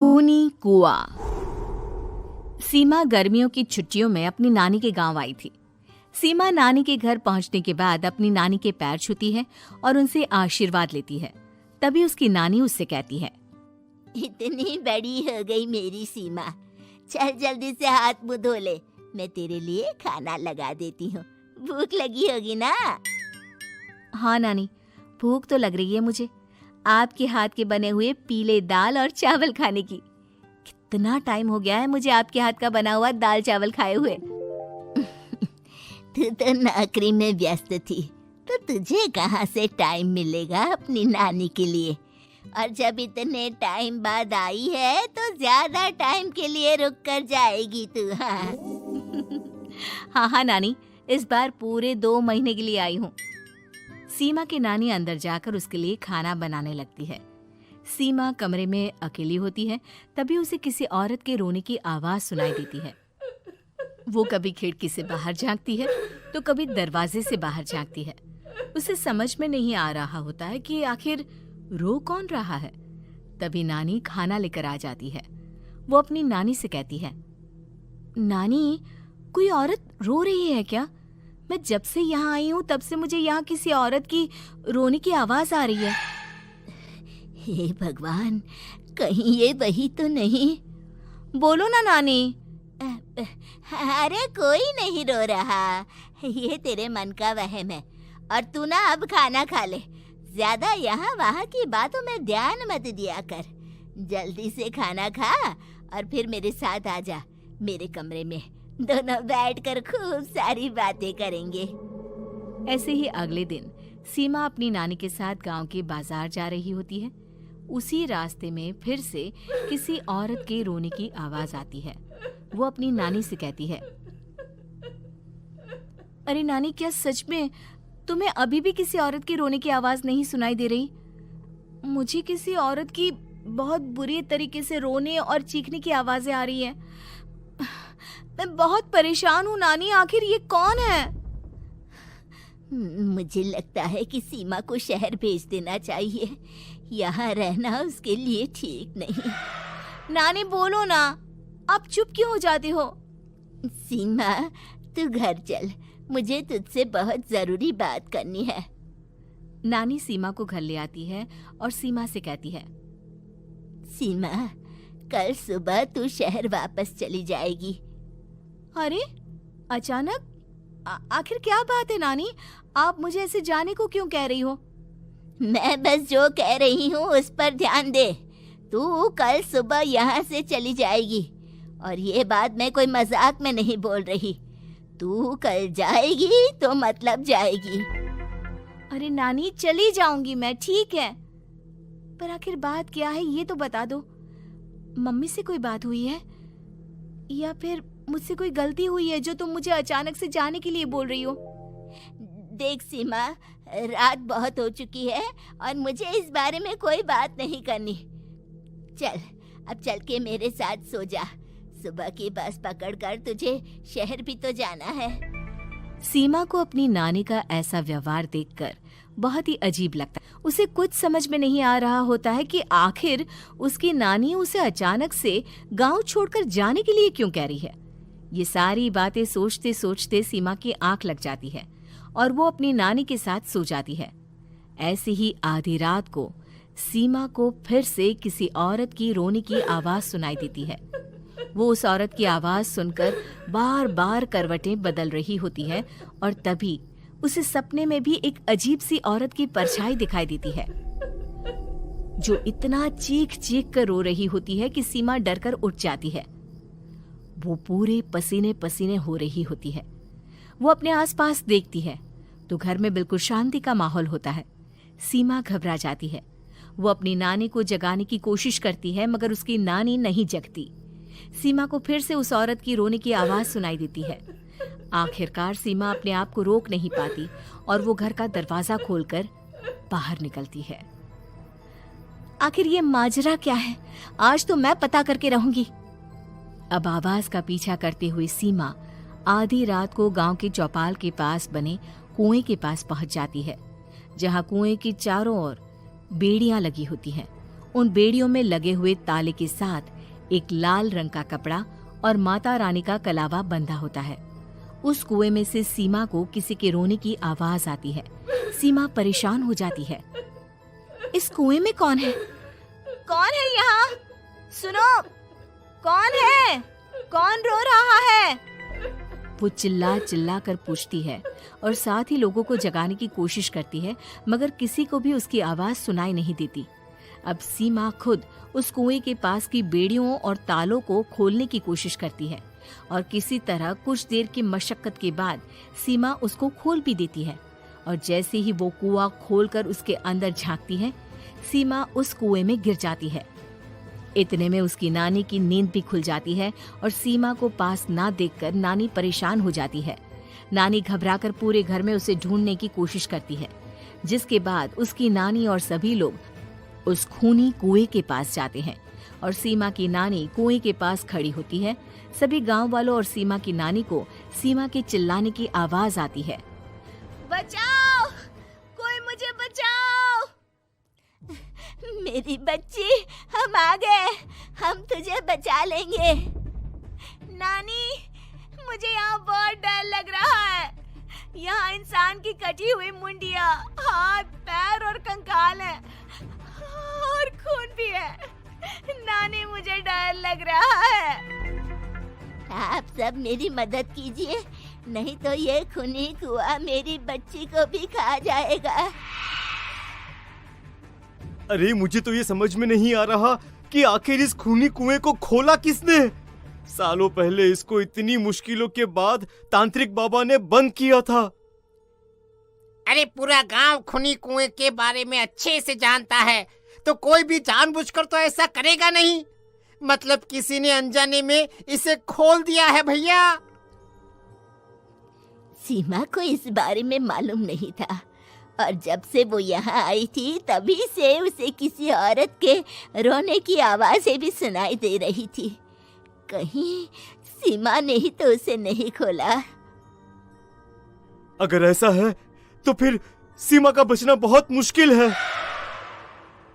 खूनी कुआं। सीमा गर्मियों की छुट्टियों में अपनी नानी के गांव आई थी। सीमा नानी के घर पहुंचने के बाद अपनी नानी के पैर छूती है और उनसे आशीर्वाद लेती है। तभी उसकी नानी उससे कहती है, इतनी बड़ी हो गई मेरी सीमा, चल जल्दी से हाथ मुंह धो ले, मैं तेरे लिए खाना लगा देती हूँ। भूख लगी होगी ना? हाँ नानी, भूख तो लग रही है मुझे, आपके हाथ के बने हुए पीले दाल और चावल खाने की। कितना टाइम हो गया है मुझे आपके हाथ का बना हुआ दाल चावल खाए हुए। तू तो नौकरी में व्यस्त थी, तो तुझे कहाँ से टाइम मिलेगा अपनी नानी के लिए। और जब इतने टाइम बाद आई है तो ज्यादा टाइम के लिए रुक कर जाएगी तू। हाँ हाँ नानी, इस बार पूरे 2 महीने के लिए आई हूँ। सीमा की नानी अंदर जाकर उसके लिए खाना बनाने लगती है। सीमा कमरे में अकेली होती है, तभी उसे किसी औरत के रोने की आवाज सुनाई देती है। वो कभी खिड़की से बाहर झांकती है तो कभी दरवाजे से बाहर झांकती है। उसे समझ में नहीं आ रहा होता है कि आखिर रो कौन रहा है। तभी नानी खाना लेकर आ जाती है। वो अपनी नानी से कहती है, नानी, कोई औरत रो रही है क्या? मैं जब से यहाँ आई हूँ तब से मुझे यहाँ किसी औरत की रोने की आवाज आ रही है। हे भगवान, कहीं ये वही तो नहीं? बोलो ना नानी। अरे कोई नहीं रो रहा, ये तेरे मन का वहम है। और तू ना अब खाना खा ले, ज्यादा यहाँ वहाँ की बातों में ध्यान मत दिया कर। जल्दी से खाना खा और फिर मेरे साथ आ जा मेरे कमरे में, दोनों बैठकर खूब सारी बातें करेंगे। ऐसे ही अगले दिन सीमा अपनी नानी के साथ गांव के बाजार जा रही होती है। उसी रास्ते में फिर से किसी औरत के रोने की आवाज आती है। वो अपनी नानी से कहती है, अरे नानी, क्या सच में तुम्हें अभी भी किसी औरत की रोने की आवाज नहीं सुनाई दे रही? मुझे किसी औरत की बहुत बुरी तरीके से रोने और चीखने की आवाजें आ रही हैं। मैं बहुत परेशान हूँ नानी, आखिर ये कौन है? मुझे लगता है कि सीमा को शहर भेज देना चाहिए, यहाँ रहना उसके लिए ठीक नहीं। नानी बोलो ना, आप चुप क्यों हो जाती हो? सीमा, तू घर चल, मुझे तुझसे बहुत जरूरी बात करनी है। नानी सीमा को घर ले आती है और सीमा से कहती है, सीमा, कल सुबह तू शहर वापस चली जाएगी। अरे अचानक? आखिर क्या बात है नानी, आप मुझे ऐसे जाने को क्यों कह रही हो? मैं बस जो कह रही हूँ उस पर ध्यान दे। तू कल सुबह यहाँ से चली जाएगी, और ये बात मैं कोई मजाक में नहीं बोल रही। तू कल जाएगी तो मतलब जाएगी। अरे नानी, चली जाऊंगी मैं, ठीक है, पर आखिर बात क्या है ये तो बता दो। मम्मी से कोई बात हुई है या फिर मुझसे कोई गलती हुई है जो तुम मुझे अचानक से जाने के लिए बोल रही हो? देख सीमा, रात बहुत हो चुकी है और मुझे इस बारे में कोई बात नहीं करनी। चल, अब चल के मेरे साथ सो जा। सुबह की बस पकड़कर तुझे शहर भी तो जाना है। सीमा को अपनी नानी का ऐसा व्यवहार देखकर बहुत ही अजीब लगता है। उसे कुछ समझ में नहीं आ रहा होता है कि आखिर उसकी नानी उसे अचानक से गांव छोड़कर जाने के लिए क्यों कह रही है। ये सारी बातें सोचते सोचते सीमा की आंख लग जाती है और वो अपनी नानी के साथ सो जाती है। ऐसे ही आधी रात को सीमा को फिर से किसी औरत की रोने की आवाज सुनाई देती है। वो उस औरत की आवाज सुनकर बार बार करवटें बदल रही होती है और तभी उसे सपने में भी एक अजीब सी औरत की परछाई दिखाई देती है, जो इतना चीख चीख कर रो रही होती है कि सीमा डरकर उठ जाती है। वो पूरे पसीने पसीने हो रही होती है। वो अपने आसपास देखती है तो घर में बिल्कुल शांति का माहौल होता है। सीमा घबरा जाती है। वो अपनी नानी को जगाने की कोशिश करती है, मगर उसकी नानी नहीं जगती। सीमा को फिर से उस औरत की रोने की आवाज सुनाई देती है। आखिरकार सीमा अपने आप को रोक नहीं पाती और वो घर का दरवाजा खोलकर बाहर निकलती है। आखिर ये माजरा क्या है? आज तो मैं पता करके रहूंगी। अब आवाज का पीछा करते हुए सीमा आधी रात को गांव के चौपाल के पास बने कुएं के पास पहुंच जाती है, जहां कुएं की चारों ओर बेड़ियां लगी होती हैं उन बेड़ियों में लगे हुए ताले के साथ एक लाल रंग का कपड़ा और माता रानी का कलावा बंधा होता है। उस कुएं में से सीमा को किसी के रोने की आवाज आती है। सीमा परेशान हो जाती है। इस कुएं में कौन है? कौन है यहाँ? सुनो, कौन है? कौन रो रहा है? वो चिल्ला चिल्ला कर पूछती है और साथ ही लोगों को जगाने की कोशिश करती है, मगर किसी को भी उसकी आवाज सुनाई नहीं देती। अब सीमा खुद उस कुएं के पास की बेड़ियों और तालों को खोलने की कोशिश करती है और किसी तरह कुछ देर की मशक्कत के बाद सीमा उसको खोल भी देती है। और जैसे ही वो कुआं खोलकर उसके अंदर झांकती है, सीमा उस कुएं में गिर जाती है। इतने में उसकी नानी की नींद भी खुल जाती है और सीमा को पास ना देखकर नानी परेशान हो जाती है। नानी घबराकर पूरे घर में उसे ढूंढने की कोशिश करती है, जिसके बाद उसकी नानी और सभी लोग उस खूनी कुएं के पास जाते हैं और सीमा की नानी कुएं के पास खड़ी होती है। सभी गांव वालों और सीमा की नानी को सीमा के चिल्लाने की आवाज आती है। बचाओ, कोई मुझे बचाओ। मेरी बच्ची, हम आ गए, हम तुझे बचा लेंगे। नानी, मुझे यहाँ बहुत डर लग रहा है। यहाँ इंसान की कटी हुई मुंडिया, हाथ, पैर और कंकाल है और खून भी है। नानी, मुझे डर लग रहा है। आप सब मेरी मदद कीजिए, नहीं तो ये खूनी कुआं मेरी बच्ची को भी खा जाएगा। अरे मुझे तो ये समझ में नहीं आ रहा कि आखिर इस खूनी कुएं को खोला किसने। सालों पहले इसको इतनी मुश्किलों के बाद तांत्रिक बाबा ने बंद किया था। अरे पूरा गांव खूनी कुएं के बारे में अच्छे से जानता है, तो कोई भी जानबूझकर तो ऐसा करेगा नहीं। मतलब किसी ने अनजाने में इसे खोल दिया है भैया। सीमा को इस बारे में मालूम नहीं था और जब से वो यहाँ आई थी तभी से उसे किसी औरत के रोने की आवाजें भी सुनाई दे रही थी। कहीं सीमा ने ही तो उसे नहीं खोला। अगर ऐसा है तो फिर सीमा का बचना बहुत मुश्किल है।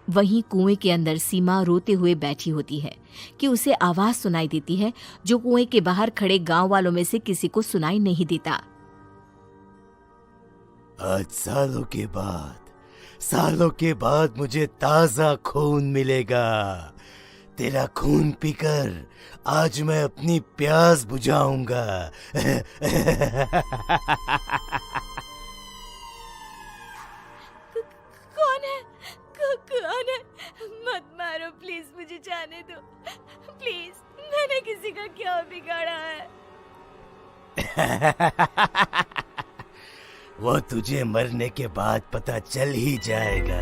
वहीं कुएं के अंदर सीमा रोते हुए बैठी होती है कि उसे आवाज सुनाई देती है जो कुएं के बाहर खड़े गांव वालों में से किसी को सुनाई नहीं देता। आज सालों के बाद मुझे ताजा खून मिलेगा। तेरा खून पीकर आज मैं अपनी प्यास बुझाऊंगा। कौन है? मत मारो प्लीज, मुझे जाने दो प्लीज। मैंने किसी का क्या बिगाड़ा है? वो तुझे मरने के बाद पता चल ही जाएगा।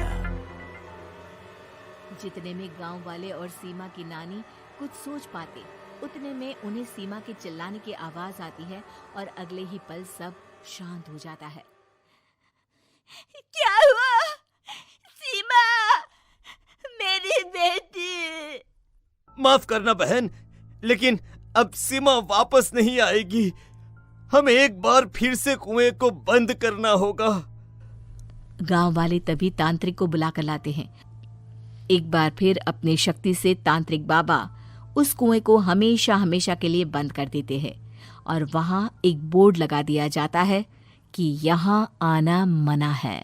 जितने में गांव वाले और सीमा की नानी कुछ सोच पाते, उतने में उन्हें सीमा के चिल्लाने की आवाज आती है और अगले ही पल सब शांत हो जाता है। क्या हुआ? सीमा, मेरी बेटी। माफ करना बहन, लेकिन अब सीमा वापस नहीं आएगी। हमें एक बार फिर से कुएं को बंद करना होगा। गांव वाले तभी तांत्रिक को बुलाकर लाते हैं। एक बार फिर अपनी शक्ति से तांत्रिक बाबा उस कुएं को हमेशा हमेशा के लिए बंद कर देते हैं और वहां एक बोर्ड लगा दिया जाता है कि यहाँ आना मना है।